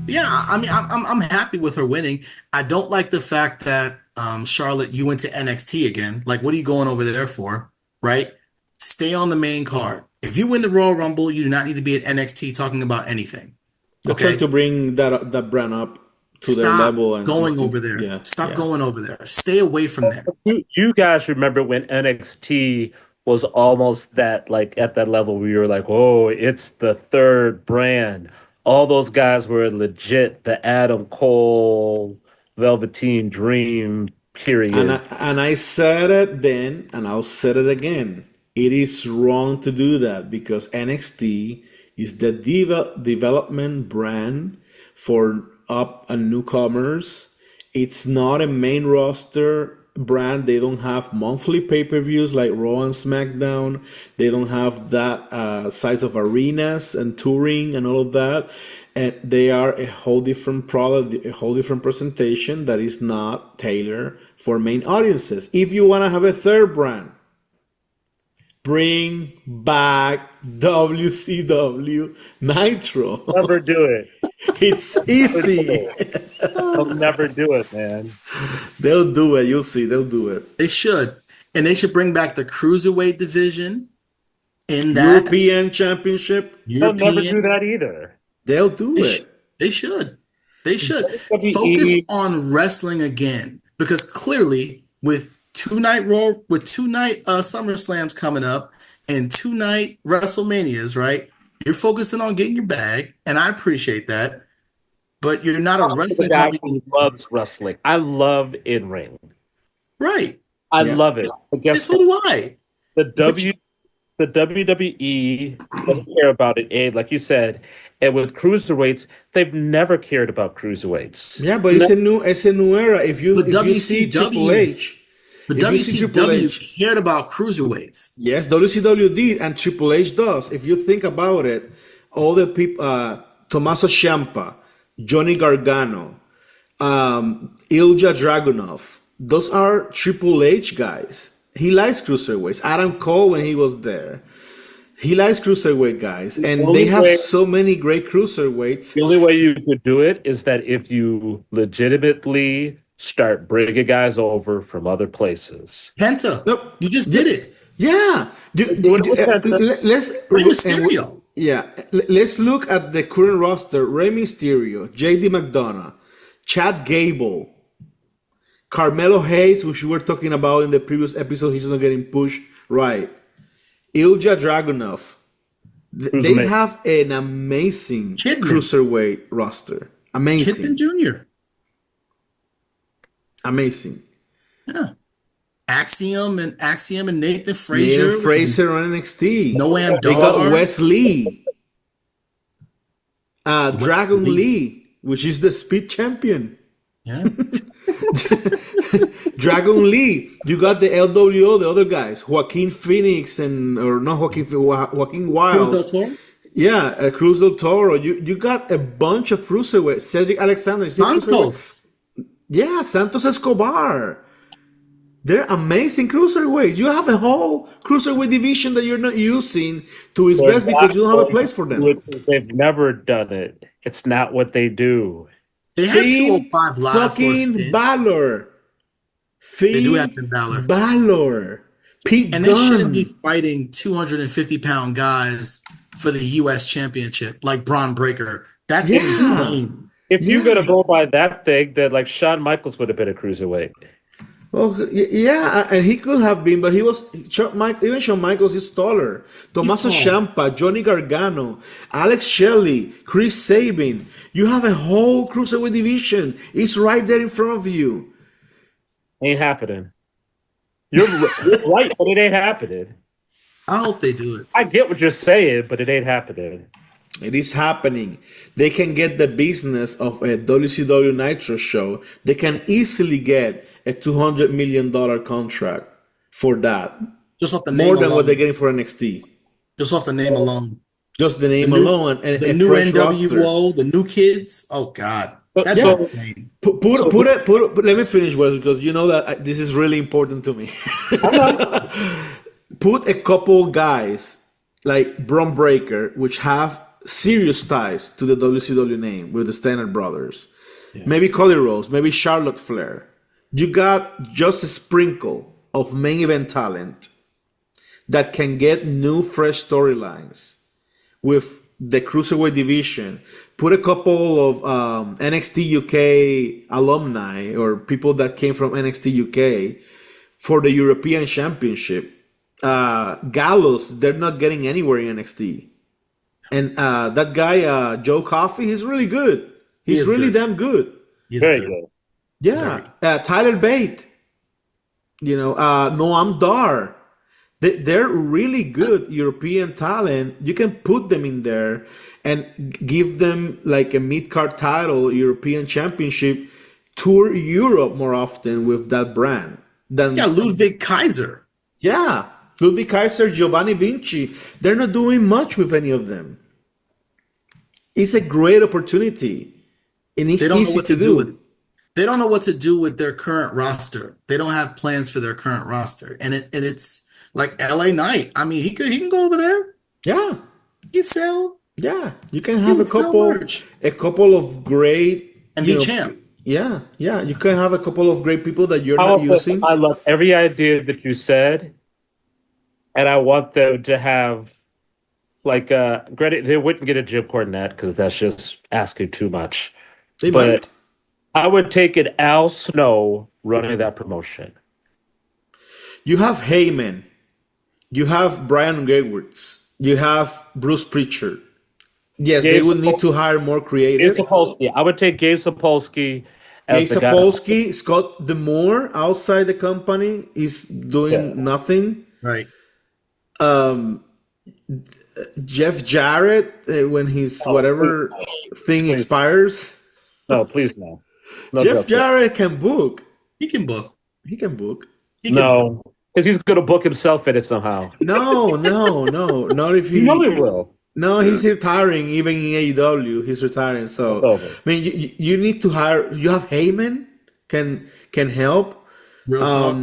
Yeah, I mean, I'm happy with her winning. I don't like the fact that Charlotte, you went to NXT again. Like, what are you going over there for? Right? Stay on the main card. If you win the Royal Rumble, you do not need to be at NXT talking about anything. They're trying Okay? to bring that brand up to their Stop level, going and over there. yeah, Stop yeah. going over there. Stay away from there. You guys remember when NXT was almost that like at that level where you were like, oh, it's the third brand. All those guys were legit. The Adam Cole, Velveteen Dream period. And I said it then, and I'll say it again. It is wrong to do that because NXT is the development brand for up and newcomers. It's not a main roster brand. They don't have monthly pay-per-views like Raw and SmackDown. They don't have that size of arenas and touring and all of that. And they are a whole different product, a whole different presentation that is not tailored for main audiences. If you want to have a third brand, bring back WCW Nitro. Never do it. It's Never do easy. it. They'll never do it, man. They'll do it. You'll see. They'll do it. They should. And they should bring back the cruiserweight division in that European Championship. They'll never do European. that either. They'll do They, sh it. they should. They should focus WWE, on wrestling again because clearly with two night SummerSlams coming up and two night WrestleManias, right? You're focusing on getting your bag, and I appreciate that. But you're not a the wrestling guy company, who loves wrestling. I love in ring. right? I Yeah. love it. But And guess so what? do I. The But W the WWE doesn't care about it, Abe, like you said. And with cruiserweights, they've never cared about cruiserweights. Yeah, but No, it's a new era. but If you see Triple WCW, H, but if you see Triple WCW H, cared about cruiserweights. yes, WCW did, and Triple H does. If you think about it, all the people, Tommaso Ciampa, Johnny Gargano, Ilja Dragunov, those are Triple H guys. He likes cruiserweights. Adam Cole when he was there, he likes cruiserweight guys, the and they only have way so many great cruiserweights. the only way you could do it is that if you legitimately start bringing guys over from other places. Penta, Nope. you just Yeah, did it. yeah. Doing it with Penta. Let's Rey and Mysterio. yeah. Let's look at the current roster: Rey Mysterio, J.D. McDonough, Chad Gable, Carmelo Hayes, which we were talking about in the previous episode. He's not getting pushed right. Ilja Dragunov. Who's They amazing. have an amazing Kidman. cruiserweight roster. Kidman Amazing, Jr. amazing. Yeah. Axiom and Nathan Nathan Frazier, Fraser on NXT. Noam They got Dar, Wes Lee, Dragon Wesley. Lee, which is the speed champion. Yeah. Dragon Lee. You got the LWO, the other guys, Joaquin Phoenix and or not Joaquin Joaquin Cruz del Wild. Toro. Yeah, Cruz del Toro. You got a bunch of cruiserweights. Cedric Alexander. Is he a cruiserweight? Santos. Yeah, Santos Escobar. They're amazing cruiserweights. You have a whole cruiserweight division that you're not using to its They're best because not you don't have a going place for to do them. it 'cause they've never done it. It's not what they do. They had Finn 205 live for a fucking stint. Balor. They do have Finn Finn Balor. Balor. Pete And they shouldn't be Dunne. fighting 250-pound guys for the US championship like Braun Breaker. That's Yeah. insane. If you're gonna Yeah. go by that thing, then like Shawn Michaels would have been a cruiserweight. Well, yeah, and he could have been, but he was even Shawn Michaels is taller. He's Tommaso tall. Ciampa, Johnny Gargano, Alex Shelley, Chris Sabin. You have a whole cruiserweight division. It's right there in front of you. Ain't happening. You're right, but it ain't happening. I hope they do it. I get what you're saying, but it ain't happening. It is happening. They can get the business of a WCW Nitro show. They can easily get a $200 million contract for that. Just off the name More than what they're alone. getting for NXT. Just off the name alone. Just the The name new alone and the a new fresh roster. NWO, the new kids. Oh God. But That's so, insane. Let me finish, Wes, because you know that this is really important to me. I'm not, Put a couple guys like Braun Breaker, which have serious ties to the WCW name with the Steiner brothers. Yeah. Maybe Cody Rhodes, maybe Charlotte Flair. You got just a sprinkle of main event talent that can get new, fresh storylines with the cruiserweight division. Put a couple of NXT UK alumni or people that came from NXT UK for the European Championship. Gallows, they're not getting anywhere in NXT. And that guy, Joe Coffey, he's really good. He He's is really good. damn good. He is Very good. good. Yeah. Tyler Bate, Noam Dar. They're really good European talent. You can put them in there and give them like a mid-card title, European Championship, tour Europe more often with that brand. Yeah, Ludwig Kaiser. Yeah, Ludwig Kaiser, Giovanni Vinci. They're not doing much with any of them. It's a great opportunity, and it's They don't know easy what to to do do. with they don't know what to do with their current roster. They don't have plans for their current roster. And it's like LA Knight. I mean, he can go over there. Yeah, He sell yeah. You can he have can sell merch a couple of great, and be champ. yeah, yeah. You can have a couple of great people that you're not Powerful. using. I love every idea that you said, and I want them to have like granted they wouldn't get a Jim Cornette because that's just asking too much. They But might. I would take an Al Snow running that promotion. You have Heyman. You have Brian Gatewards. You have Bruce Pritchard. Yes, they Gabe would need to hire more creative. Sapolsky. I would take Gabe Sapolsky Gabe as the guy. Sapolsky, Scott Demore outside the company is doing Yeah. nothing. Right. Jeff Jarrett, when his whatever thing Please. expires. No, please no. No, Jeff Jarrett can book. He can book. He can book. He can book. No, because he's going to book himself in it somehow. No, no, no. Not if he. You know he will. No, he's retiring. Even in AEW, he's retiring. So It's over. I mean, you need to hire. You have Heyman can help. Real talk.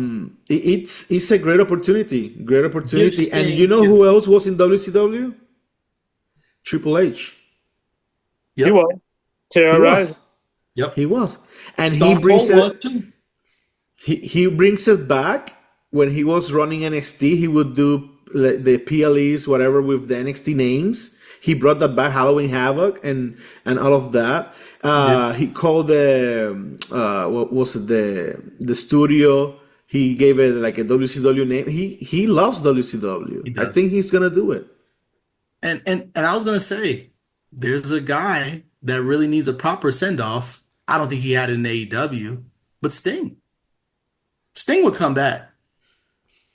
It's a great opportunity. Great opportunity. Sting And you know who else was in WCW? Triple H. Yep. He will. He Terrorize. was. Yep. He was. And he Stone brings Cold was too. he brings it back. When he was running NXT, he would do the PLEs, whatever, with the NXT names. He brought that back, Halloween Havoc, and all of that. He called the what was it, the studio. He gave it like a WCW name. He loves WCW. He I does. think he's gonna do it. And I was gonna say, there's a guy that really needs a proper send off. I don't think he had it in AEW, but Sting. Sting would come back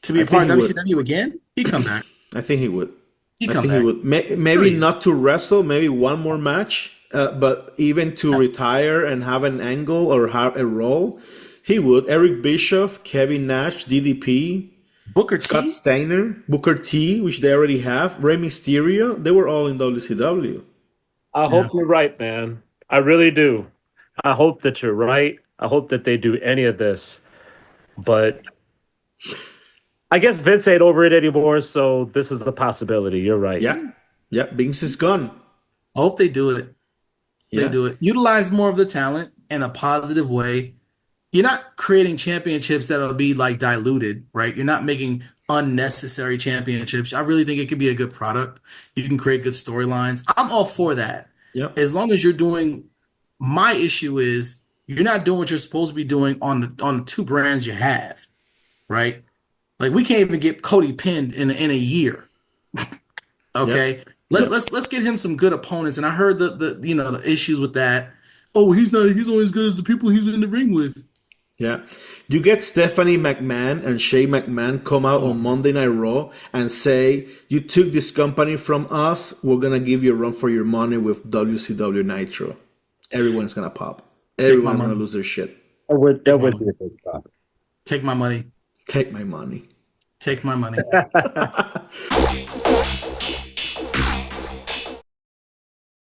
to be I a part think of he would. WCW again. He'd come back. I think he would. He'd I come think he back. would. Maybe Period. not to wrestle, maybe one more match, but even to retire and have an angle or have a role, he would. Eric Bischoff, Kevin Nash, DDP, Booker Scott T. Steiner, Booker T, which they already have, Rey Mysterio, they were all in WCW. I hope you're right, man. I really do. I hope that you're right. I hope that they do any of this. But I guess Vince ain't over it anymore, so this is the possibility. You're right. Yeah. Yeah, Vince is gone. I hope they do it. They Yeah. do it. Utilize more of the talent in a positive way. You're not creating championships that'll be like diluted, right? You're not making unnecessary championships. I really think it could be a good product. You can create good storylines. I'm all for that. Yep. As long as you're doing, my issue is you're not doing what you're supposed to be doing on the two brands you have, right? Like we can't even get Cody pinned in a year. Okay. Yep. Let's get him some good opponents. And I heard the issues with that. Oh, he's only as good as the people he's in the ring with. Yeah. You get Stephanie McMahon and Shane McMahon come out on Monday Night Raw and say, you took this company from us. We're going to give you a run for your money with WCW Nitro. Everyone's going to pop. Everyone's going to lose their shit. That would be a big stop. Take my money. Take my money. Take my money.